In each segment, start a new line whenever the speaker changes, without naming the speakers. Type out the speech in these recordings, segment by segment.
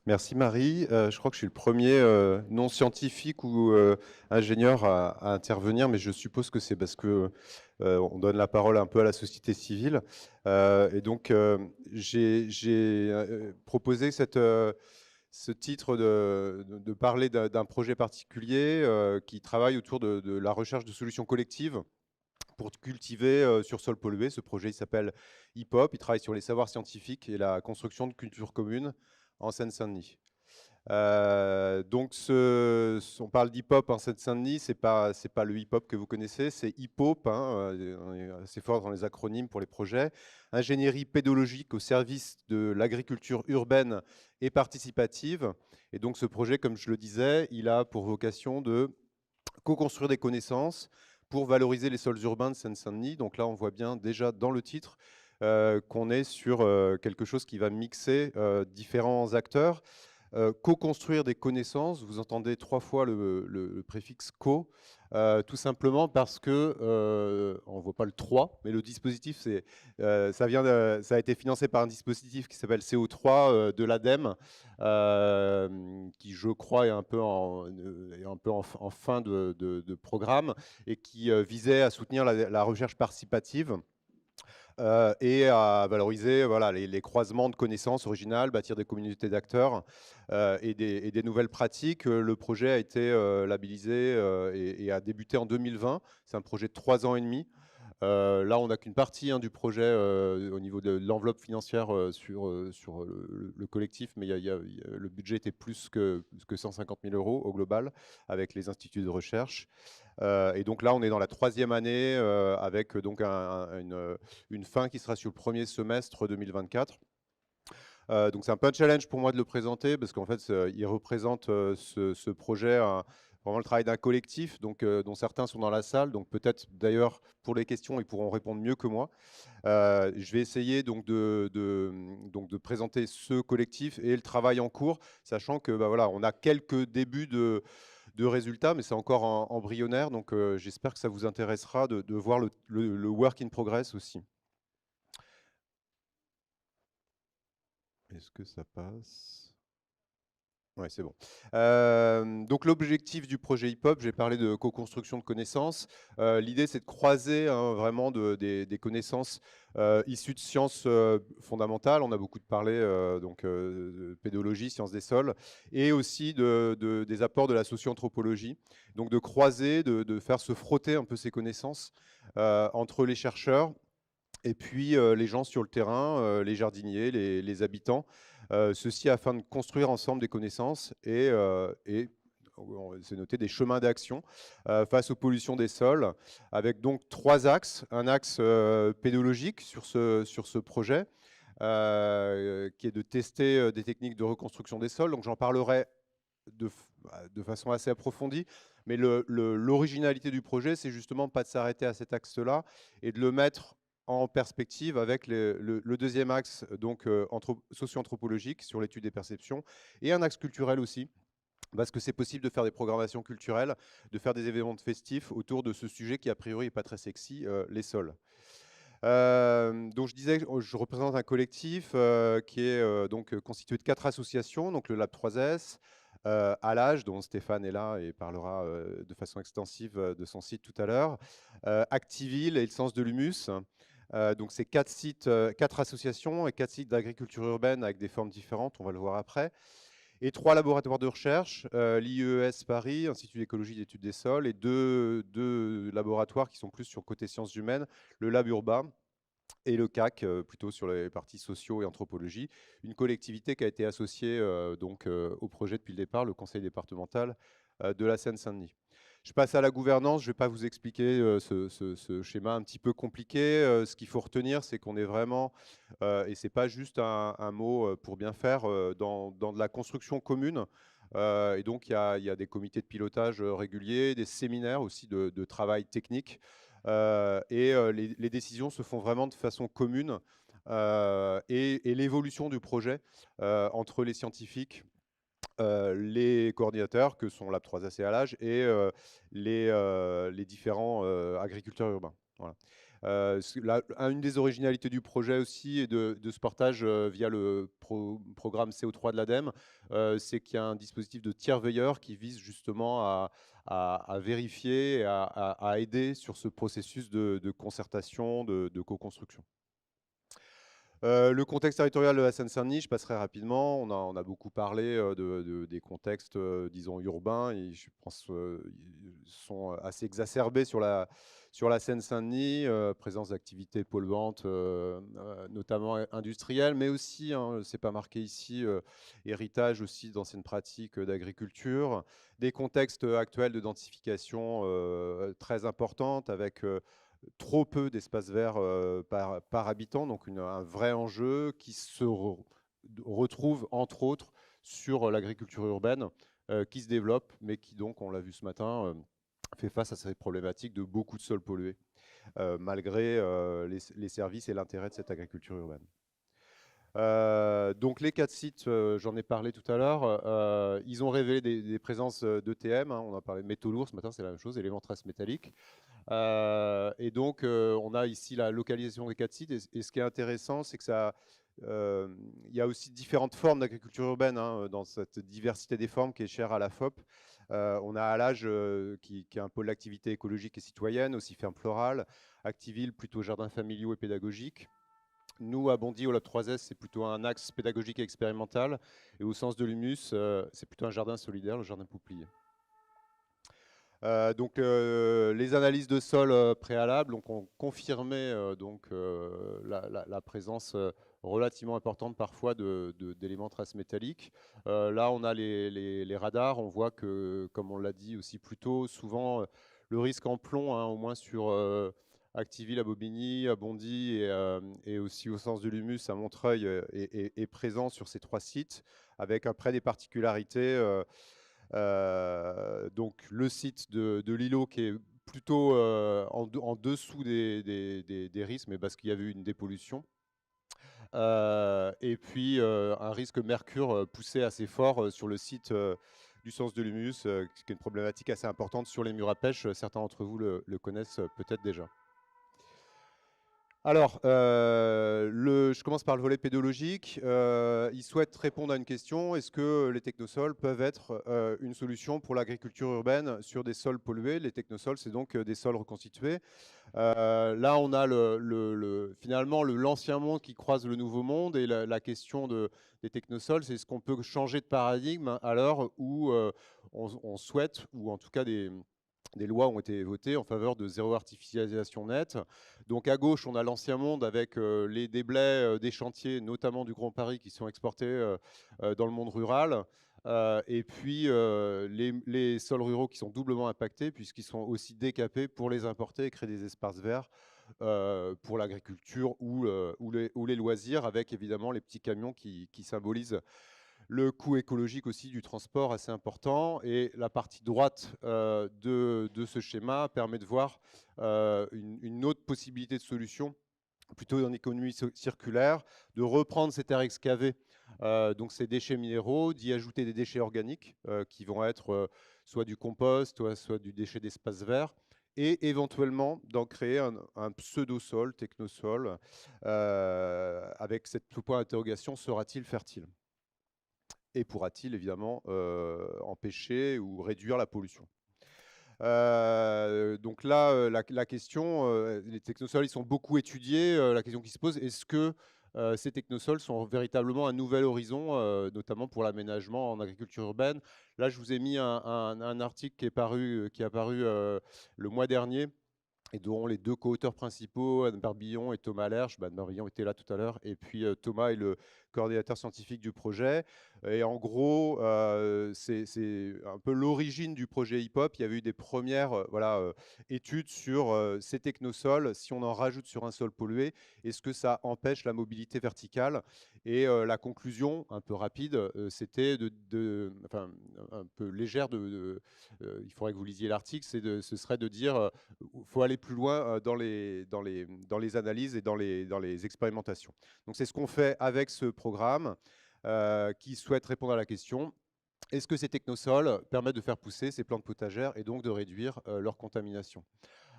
Merci Marie. Je crois que je suis le premier non scientifique ou ingénieur à intervenir, mais je suppose que c'est parce que on donne la parole un peu à la société civile. Et donc j'ai proposé ce titre de parler d'un projet particulier qui travaille autour de la recherche de solutions collectives pour cultiver sur sol pollué. Ce projet il s'appelle HIP-HOP. Il travaille sur les savoirs scientifiques et la construction de cultures communes en Seine-Saint-Denis. Donc, on parle d'hip-hop en Seine-Saint-Denis, c'est pas le hip-hop que vous connaissez, c'est hip-hop, hein, on est assez fort dans les acronymes pour les projets. Ingénierie pédologique au service de l'agriculture urbaine et participative. Et donc, ce projet, comme je le disais, il a pour vocation de co-construire des connaissances pour valoriser les sols urbains de Seine-Saint-Denis. Donc là, on voit bien déjà dans le titre qu'on est sur quelque chose qui va mixer différents acteurs. Co-construire des connaissances, vous entendez 3 fois le préfixe co, tout simplement parce que, on ne voit pas le 3, mais le dispositif, ça a été financé par un dispositif qui s'appelle CO3 de l'ADEME, qui je crois est un peu en fin de programme et qui visait à soutenir la recherche participative et à valoriser voilà, les croisements de connaissances originales, bâtir des communautés d'acteurs et des nouvelles pratiques. Le projet a été labellisé et a débuté en 2020. C'est un projet de 3 ans et demi. Là, on n'a qu'une partie du projet au niveau de l'enveloppe financière sur le collectif, mais le budget était plus que 150 000 euros au global avec les instituts de recherche. Et donc là, on est dans la 3e année avec donc une fin qui sera sur le premier semestre 2024. Donc c'est un peu un challenge pour moi de le présenter parce qu'en fait, il représente ce projet, vraiment le travail d'un collectif donc, dont certains sont dans la salle. Donc peut-être d'ailleurs pour les questions, ils pourront répondre mieux que moi. Je vais essayer donc de présenter ce collectif et le travail en cours, sachant que bah, voilà, on a quelques débuts de résultats, mais c'est encore embryonnaire. Donc j'espère que ça vous intéressera de voir le work in progress aussi. Est-ce que ça passe? Ouais, c'est bon. Donc l'objectif du projet HIP-HOP, j'ai parlé de co-construction de connaissances. L'idée, c'est de croiser vraiment des connaissances issues de sciences fondamentales. On a beaucoup parlé de pédologie, sciences des sols, et aussi des apports de la socio-anthropologie. Donc de croiser, de faire se frotter un peu ces connaissances entre les chercheurs et puis les gens sur le terrain, les jardiniers, les habitants, ceci afin de construire ensemble des connaissances et c'est noté des chemins d'action face aux pollutions des sols, avec donc 3 axes. Un axe pédologique sur ce projet, qui est de tester des techniques de reconstruction des sols. Donc j'en parlerai de façon assez approfondie, mais l'originalité du projet, c'est justement pas de s'arrêter à cet axe-là et de le mettre en perspective avec le deuxième axe, donc socio-anthropologique sur l'étude des perceptions, et un axe culturel aussi, parce que c'est possible de faire des programmations culturelles, de faire des événements festifs autour de ce sujet qui a priori n'est pas très sexy, les sols. Donc je disais, je représente un collectif qui est donc constitué de 4 associations, donc le Lab 3S, à l'âge, dont Stéphane est là et parlera de façon extensive de son site tout à l'heure, Activille et le sens de l'humus. Donc c'est 4 sites, 4 associations et 4 sites d'agriculture urbaine avec des formes différentes, on va le voir après. Et 3 laboratoires de recherche, l'IES Paris, Institut d'écologie et d'études des sols, et deux laboratoires qui sont plus sur côté sciences humaines, le Lab Urba et le CAC, plutôt sur les parties sociaux et anthropologie, une collectivité qui a été associée au projet depuis le départ, le conseil départemental de la Seine-Saint-Denis. Je passe à la gouvernance, je ne vais pas vous expliquer ce schéma un petit peu compliqué. Ce qu'il faut retenir, c'est qu'on est vraiment, et ce n'est pas juste un mot pour bien faire, dans de la construction commune. Et donc il y a des comités de pilotage réguliers, des séminaires aussi de travail technique. Les décisions se font vraiment de façon commune et l'évolution du projet entre les scientifiques, les coordinateurs que sont Lab 3 AC à l'âge et les différents agriculteurs urbains. Voilà. Une des originalités du projet aussi et de ce portage via le programme CO3 de l'ADEME, c'est qu'il y a un dispositif de tiers veilleur qui vise justement à vérifier et à aider sur ce processus de concertation, de co-construction. Le contexte territorial de la Seine-Saint-Denis, je passerai rapidement. On a beaucoup parlé des contextes, disons, urbains. Et je pense ils sont assez exacerbés sur la Seine-Saint-Denis. Présence d'activités polluantes, notamment industrielles, mais aussi, hein, c'est pas marqué ici, héritage aussi d'anciennes pratiques d'agriculture. Des contextes actuels de densification très importantes avec trop peu d'espaces verts par habitant, donc un vrai enjeu qui se retrouve entre autres sur l'agriculture urbaine qui se développe, mais qui donc, on l'a vu ce matin, fait face à ces problématiques de beaucoup de sols pollués, malgré les services et l'intérêt de cette agriculture urbaine. Donc les 4 sites, j'en ai parlé tout à l'heure, ils ont révélé des présences d'ETM, hein, on a parlé de métaux lourds ce matin, c'est la même chose, éléments traces métalliques. Et donc on a ici la localisation des 4 sites, et ce qui est intéressant, c'est que il y a aussi différentes formes d'agriculture urbaine, hein, dans cette diversité des formes qui est chère à la FOP. On a Alage qui est un pôle d'activité écologique et citoyenne, aussi ferme florale, Activille plutôt jardins familiaux et pédagogiques. Nous, à Bondy, au Lab 3S, c'est plutôt un axe pédagogique et expérimental. Et au sens de l'humus, c'est plutôt un jardin solidaire, le jardin Pouplier. Donc, les analyses de sol préalables ont confirmé la présence relativement importante parfois d'éléments traces métalliques. Là, on a les radars. On voit que, comme on l'a dit aussi plus tôt, souvent le risque en plomb, hein, au moins sur Activille à Bobigny, à Bondy et aussi au sens de l'humus à Montreuil est présent sur ces 3 sites, avec après des particularités. Donc le site de Lilo qui est plutôt en dessous des risques, mais parce qu'il y avait eu une dépollution. Et puis un risque mercure poussé assez fort sur le site du sens de l'humus, qui est une problématique assez importante sur les murs à pêche. Certains d'entre vous le connaissent peut-être déjà. Alors, je commence par le volet pédologique. Il souhaite répondre à une question. Est-ce que les technosols peuvent être une solution pour l'agriculture urbaine sur des sols pollués? Les technosols, c'est donc des sols reconstitués. Là, on a finalement l'ancien monde qui croise le nouveau monde, et la question des technosols, c'est est-ce qu'on peut changer de paradigme à l'heure où on souhaite, ou en tout cas des lois ont été votées en faveur de zéro artificialisation nette. Donc à gauche, on a l'ancien monde avec les déblais des chantiers, notamment du Grand Paris, qui sont exportés dans le monde rural. Et puis les sols ruraux qui sont doublement impactés, puisqu'ils sont aussi décapés pour les importer et créer des espaces verts pour l'agriculture ou les loisirs, avec évidemment les petits camions qui symbolisent le coût écologique aussi du transport assez important. Et la partie droite de ce schéma permet de voir une autre possibilité de solution, plutôt dans l'économie circulaire, de reprendre ces terres excavées, donc ces déchets minéraux, d'y ajouter des déchets organiques qui vont être soit du compost, soit du déchet d'espace vert, et éventuellement d'en créer un pseudo-sol, technosol, avec cette point d'interrogation, sera-t-il fertile? Et pourra-t-il évidemment empêcher ou réduire la pollution? Donc là, la question, les technosols, ils sont beaucoup étudiés. La question qui se pose, est-ce que ces technosols sont véritablement un nouvel horizon, notamment pour l'aménagement en agriculture urbaine? Là, je vous ai mis un article qui est apparu le mois dernier, et dont les 2 co-auteurs principaux, Anne Barbillon et Thomas Lerche. Anne Barbillon était là tout à l'heure, et puis Thomas est le coordinateur scientifique du projet. Et en gros, c'est un peu l'origine du projet HIPOP. Il y avait eu des premières études sur ces technosols. Si on en rajoute sur un sol pollué, est-ce que ça empêche la mobilité verticale? Et la conclusion, un peu rapide, c'était enfin, un peu légère, il faudrait que vous lisiez l'article, ce serait de dire il faut aller plus loin dans les analyses et dans les expérimentations. Donc c'est ce qu'on fait avec ce programme qui souhaite répondre à la question: est-ce que ces technosols permettent de faire pousser ces plantes potagères et donc de réduire leur contamination?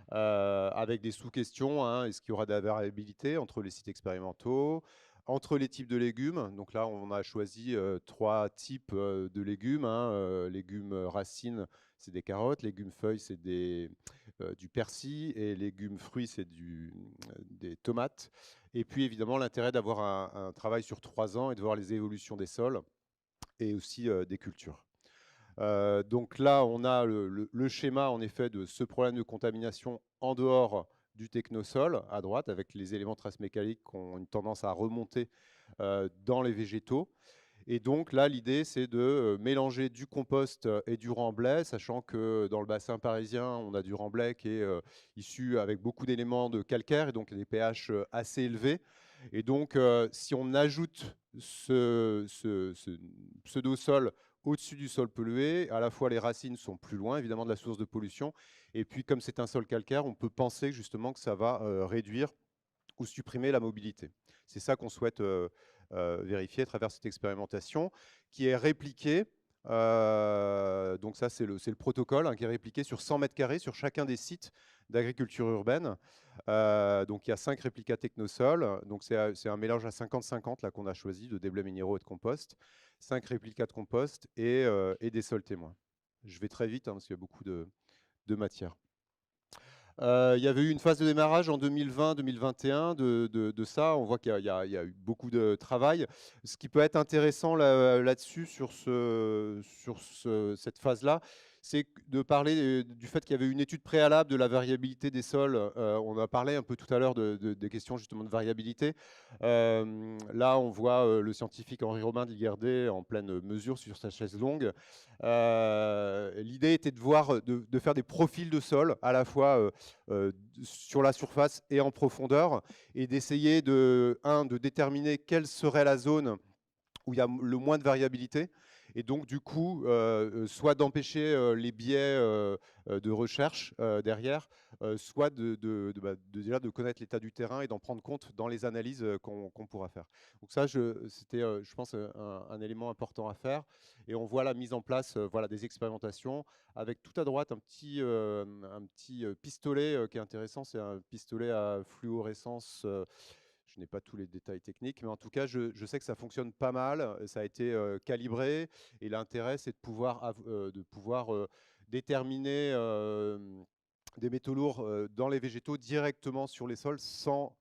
avec des sous-questions, hein. Est-ce qu'il y aura de la variabilité entre les sites expérimentaux, entre les types de légumes? Donc là, on a choisi 3 types de légumes, hein. Légumes racines, c'est des carottes, légumes feuilles, c'est du persil, et légumes fruits, c'est des tomates. Et puis évidemment, l'intérêt d'avoir un travail sur 3 ans et de voir les évolutions des sols et aussi des cultures. Donc là, on a le schéma en effet de ce problème de contamination en dehors du technosol à droite, avec les éléments traces mécaniques qui ont une tendance à remonter dans les végétaux. Et donc là, l'idée, c'est de mélanger du compost et du remblai, sachant que dans le bassin parisien, on a du remblai qui est issu avec beaucoup d'éléments de calcaire, et donc des pH assez élevés. Et donc, si on ajoute ce pseudo-sol au-dessus du sol pollué, à la fois les racines sont plus loin, évidemment, de la source de pollution, et puis comme c'est un sol calcaire, on peut penser justement que ça va réduire ou supprimer la mobilité. C'est ça qu'on souhaite vérifier à travers cette expérimentation, qui est répliquée. Donc ça, c'est le protocole, hein, qui est répliqué sur 100 mètres carrés sur chacun des sites d'agriculture urbaine. Donc il y a 5 réplicas technosol. Donc c'est un mélange à 50-50 là qu'on a choisi de déblais minéraux et de compost. 5 réplicas de compost et des sols témoins. Je vais très vite, hein, parce qu'il y a beaucoup de matière. Il y avait eu une phase de démarrage en 2020-2021 de ça. On voit qu'il y a eu beaucoup de travail. Ce qui peut être intéressant là-dessus, sur cette phase-là, c'est de parler du fait qu'il y avait une étude préalable de la variabilité des sols. On a parlé un peu tout à l'heure des questions justement de variabilité. Là, on voit le scientifique Henri Robin d'Iguerdé en pleine mesure sur sa chaise longue. L'idée était de voir, de faire des profils de sol à la fois sur la surface et en profondeur, et d'essayer de déterminer quelle serait la zone où il y a le moins de variabilité, et donc du coup, soit d'empêcher les biais de recherche derrière, soit déjà de connaître l'état du terrain et d'en prendre compte dans les analyses qu'on pourra faire. Donc ça, c'était, je pense, un élément important à faire. Et on voit la mise en place voilà, des expérimentations, avec tout à droite un petit pistolet qui est intéressant. C'est un pistolet à fluorescence. Je n'ai pas tous les détails techniques, mais en tout cas, je sais que ça fonctionne pas mal. Ça a été calibré, et l'intérêt, c'est de pouvoir déterminer des métaux lourds dans les végétaux directement sur les sols, sans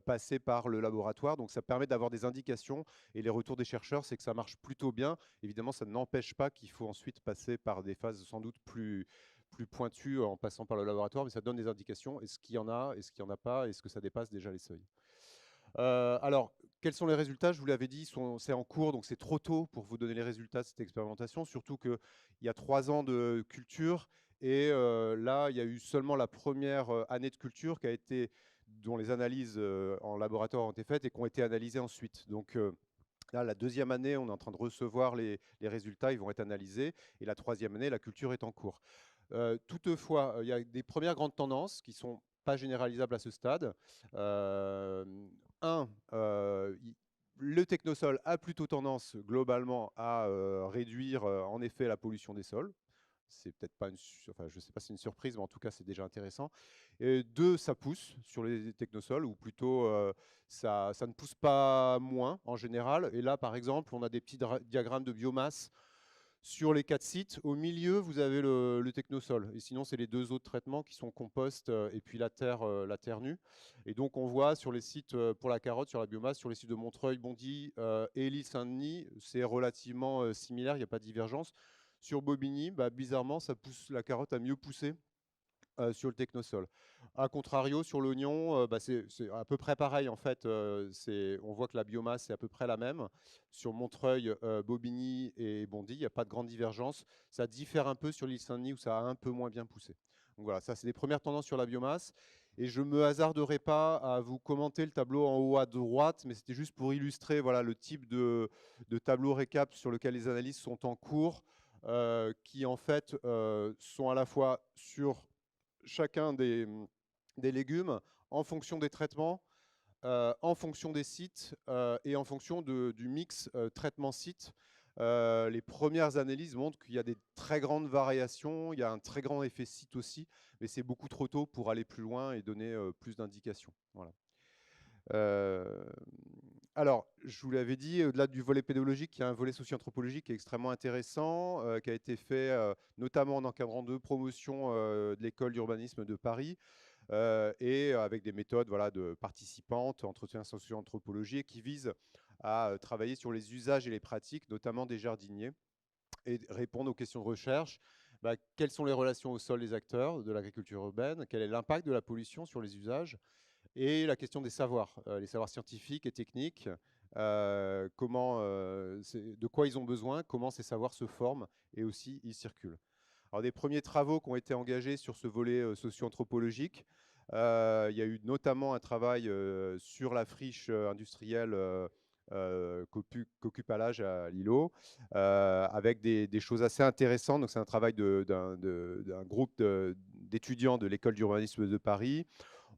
passer par le laboratoire. Donc ça permet d'avoir des indications, et les retours des chercheurs, c'est que ça marche plutôt bien. Évidemment, ça n'empêche pas qu'il faut ensuite passer par des phases sans doute plus pointues en passant par le laboratoire, mais ça donne des indications. Est-ce qu'il y en a, est-ce qu'il n'y en a pas, est-ce que ça dépasse déjà les seuils? Alors, quels sont les résultats? Je vous l'avais dit, c'est en cours, donc c'est trop tôt pour vous donner les résultats de cette expérimentation, surtout qu'il y a 3 ans de culture, et là, il y a eu seulement la première année de culture dont les analyses en laboratoire ont été faites et qui ont été analysées ensuite. Donc là, la deuxième année, on est en train de recevoir les résultats, ils vont être analysés, et la troisième année, la culture est en cours. Toutefois, il y a des premières grandes tendances qui ne sont pas généralisables à ce stade. Le technosol a plutôt tendance globalement à réduire en effet la pollution des sols. C'est peut-être pas enfin, je ne sais pas si c'est une surprise, mais en tout cas c'est déjà intéressant. Et 2, ça pousse sur les technosols, ou plutôt ça ne pousse pas moins en général. Et là, par exemple, on a des petits diagrammes de biomasse sur les 4 sites. Au milieu, vous avez le technosol. Et sinon, c'est les 2 autres traitements qui sont compost et puis la terre nue. Et donc, on voit sur les sites pour la carotte, sur la biomasse, sur les sites de Montreuil, Bondy et l'Île-Saint-Denis, c'est relativement similaire, il n'y a pas de divergence. Sur Bobigny, bizarrement, ça pousse la carotte à mieux pousser sur le technosol. A contrario, sur l'oignon, c'est à peu près pareil en fait. On voit que la biomasse est à peu près la même. Sur Montreuil, Bobigny et Bondy, il n'y a pas de grande divergence. Ça diffère un peu sur l'île Saint-Denis, où ça a un peu moins bien poussé. Donc voilà, ça c'est les premières tendances sur la biomasse. Et je ne me hasarderai pas à vous commenter le tableau en haut à droite, mais c'était juste pour illustrer voilà, le type de tableau récap sur lequel les analyses sont en cours, qui en fait sont à la fois sur chacun des légumes, en fonction des traitements, en fonction des sites et en fonction du mix traitement-site. Les premières analyses montrent qu'il y a des très grandes variations, il y a un très grand effet site aussi, mais c'est beaucoup trop tôt pour aller plus loin et donner plus d'indications. Voilà. Euh, alors, je vous l'avais dit, au-delà du volet pédagogique, il y a un volet socio-anthropologique qui est extrêmement intéressant, qui a été fait notamment en encadrant deux promotions de l'école d'urbanisme de Paris, et avec des méthodes voilà, de participantes, entretien socio-anthropologie, qui visent à travailler sur les usages et les pratiques, notamment des jardiniers, et répondre aux questions de recherche. Quelles sont les relations au sol des acteurs de l'agriculture urbaine? Quel est l'impact de la pollution sur les usages? Et la question des savoirs, les savoirs scientifiques et techniques, de quoi ils ont besoin, comment ces savoirs se forment et aussi ils circulent. Alors, des premiers travaux qui ont été engagés sur ce volet socio-anthropologique, il y a eu notamment un travail sur la friche industrielle qu'occupe Allage à Lillo, avec des choses assez intéressantes. Donc, c'est un travail d'un groupe d'étudiants de l'école d'urbanisme de Paris.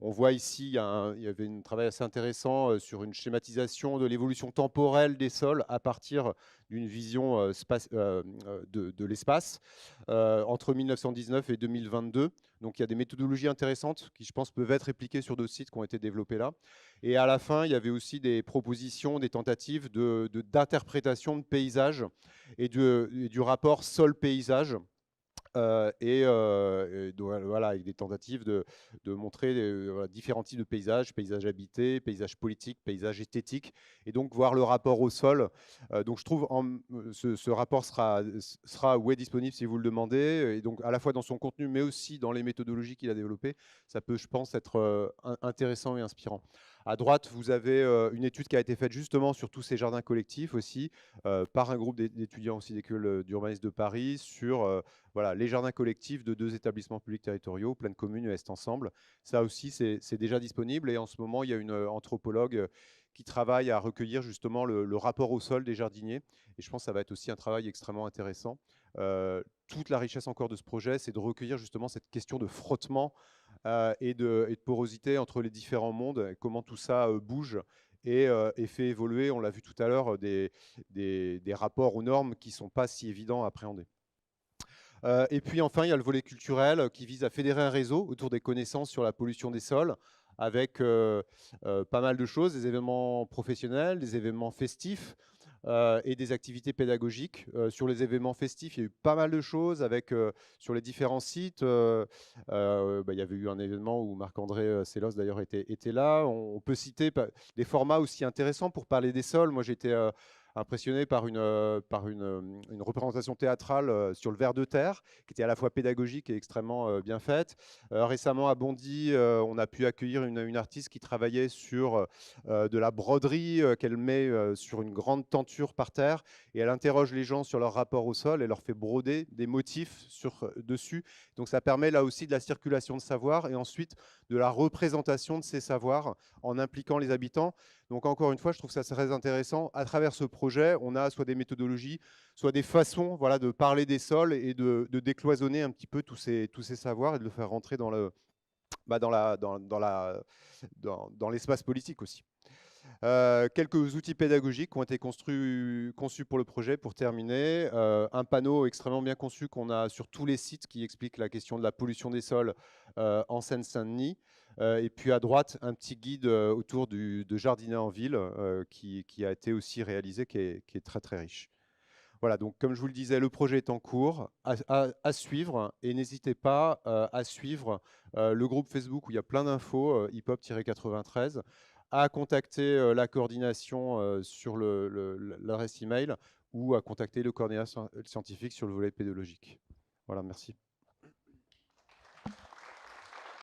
On voit ici, il y avait un travail assez intéressant sur une schématisation de l'évolution temporelle des sols à partir d'une vision de l'espace entre 1919 et 2022. Donc il y a des méthodologies intéressantes qui, je pense, peuvent être répliquées sur d'autres sites qui ont été développés là. Et à la fin, il y avait aussi des propositions, des tentatives d'interprétation de paysages et du rapport sol-paysage. Voilà, avec des tentatives de montrer voilà, différents types de paysages, paysages habités, paysages politiques, paysages esthétiques, et donc voir le rapport au sol. Donc je trouve ce rapport sera disponible si vous le demandez, et donc à la fois dans son contenu, mais aussi dans les méthodologies qu'il a développées. Ça peut, je pense, être intéressant et inspirant. À droite, vous avez une étude qui a été faite justement sur tous ces jardins collectifs aussi, par un groupe d'étudiants aussi d'école d'urbanisme de Paris, sur voilà, les jardins collectifs de deux établissements publics territoriaux, Pleine Commune et Est Ensemble. Ça aussi, c'est déjà disponible. Et en ce moment, il y a une anthropologue qui travaille à recueillir justement le rapport au sol des jardiniers. Et je pense que ça va être aussi un travail extrêmement intéressant. Toute la richesse encore de ce projet, c'est de recueillir justement cette question de frottement et de porosité entre les différents mondes, et comment tout ça bouge et fait évoluer, on l'a vu tout à l'heure, des rapports aux normes qui ne sont pas si évidents à appréhender. Et puis enfin, il y a le volet culturel qui vise à fédérer un réseau autour des connaissances sur la pollution des sols, avec pas mal de choses, des événements professionnels, des événements festifs, et des activités pédagogiques. Sur les événements festifs, il y a eu pas mal de choses sur les différents sites. Il y avait eu un événement où Marc-André Sellos d'ailleurs était là. On peut citer des formats aussi intéressants pour parler des sols. Moi, j'étais impressionné par une représentation théâtrale sur le ver de terre, qui était à la fois pédagogique et extrêmement bien faite. Récemment, à Bondy, on a pu accueillir une artiste qui travaillait sur de la broderie qu'elle met sur une grande tenture par terre, et elle interroge les gens sur leur rapport au sol et leur fait broder des motifs dessus. Donc ça permet là aussi de la circulation de savoir et ensuite de la représentation de ces savoirs en impliquant les habitants. Donc encore une fois, je trouve ça très intéressant. À travers ce projet, on a soit des méthodologies, soit des façons voilà, de parler des sols et de décloisonner un petit peu tous ces savoirs et de le faire rentrer dans l'espace politique aussi. Quelques outils pédagogiques qui ont été conçus pour le projet. Pour terminer, un panneau extrêmement bien conçu qu'on a sur tous les sites qui explique la question de la pollution des sols en Seine-Saint-Denis. Et puis à droite, un petit guide autour de jardiner en ville qui a été aussi réalisé, qui est très très riche. Voilà, donc comme je vous le disais, le projet est en cours, à suivre, et n'hésitez pas à suivre le groupe Facebook où il y a plein d'infos, hip-hop-93, à contacter la coordination sur l'adresse email, ou à contacter le coordinateur scientifique sur le volet pédagogique. Voilà, merci.